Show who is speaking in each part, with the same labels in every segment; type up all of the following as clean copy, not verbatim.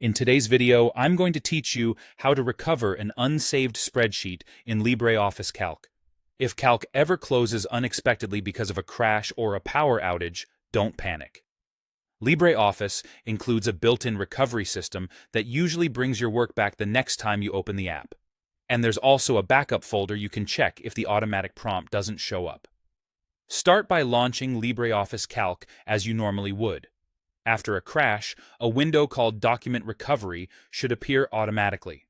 Speaker 1: In today's video, I'm going to teach you how to recover an unsaved spreadsheet in LibreOffice Calc. If Calc ever closes unexpectedly because of a crash or a power outage, don't panic. LibreOffice includes a built-in recovery system that usually brings your work back the next time you open the app. And there's also a backup folder you can check if the automatic prompt doesn't show up. Start by launching LibreOffice Calc as you normally would. After a crash, a window called Document Recovery should appear automatically.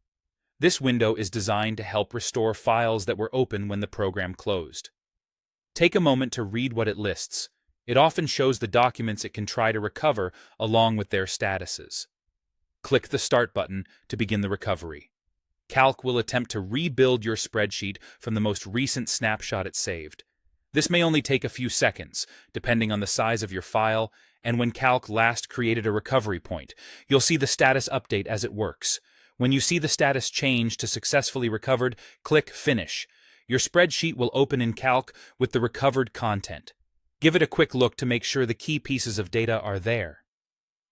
Speaker 1: This window is designed to help restore files that were open when the program closed. Take a moment to read what it lists. It often shows the documents it can try to recover along with their statuses. Click the Start button to begin the recovery. Calc will attempt to rebuild your spreadsheet from the most recent snapshot it saved. This may only take a few seconds, depending on the size of your file and when Calc last created a recovery point. You'll see the status update as it works. When you see the status change to successfully recovered, click Finish. Your spreadsheet will open in Calc with the recovered content. Give it a quick look to make sure the key pieces of data are there.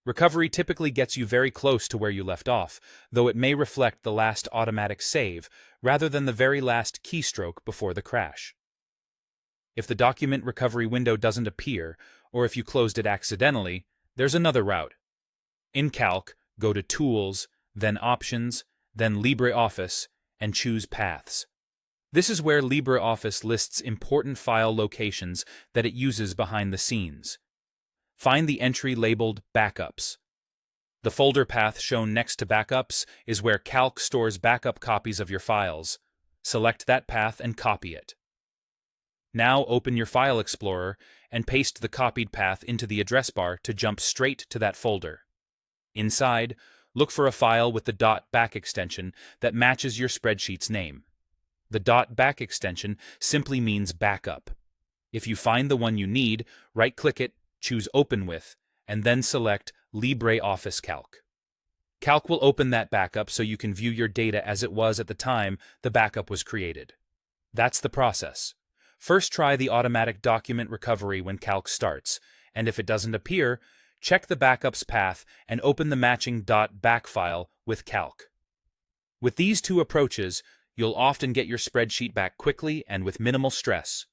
Speaker 1: Recovery typically gets you very close to where you left off, though it may reflect the last automatic save rather than the very last keystroke before the crash. If the document recovery window doesn't appear, or if you closed it accidentally, there's another route. In Calc, go to Tools, then Options, then LibreOffice, and choose Paths. This is where LibreOffice lists important file locations that it uses behind the scenes. Find the entry labeled Backups. The folder path shown next to Backups is where Calc stores backup copies of your files. Select that path and copy it. Now open your File Explorer and paste the copied path into the address bar to jump straight to that folder. Inside, look for a file with the .back extension that matches your spreadsheet's name. The .back extension simply means backup. If you find the one you need, right-click it, choose Open With, and then select LibreOffice Calc. Calc will open that backup so you can view your data as it was at the time the backup was created. That's the process. First, try the automatic document recovery when Calc starts, and if it doesn't appear, check the backup's path and open the matching .back file with Calc. With these two approaches, you'll often get your spreadsheet back quickly and with minimal stress.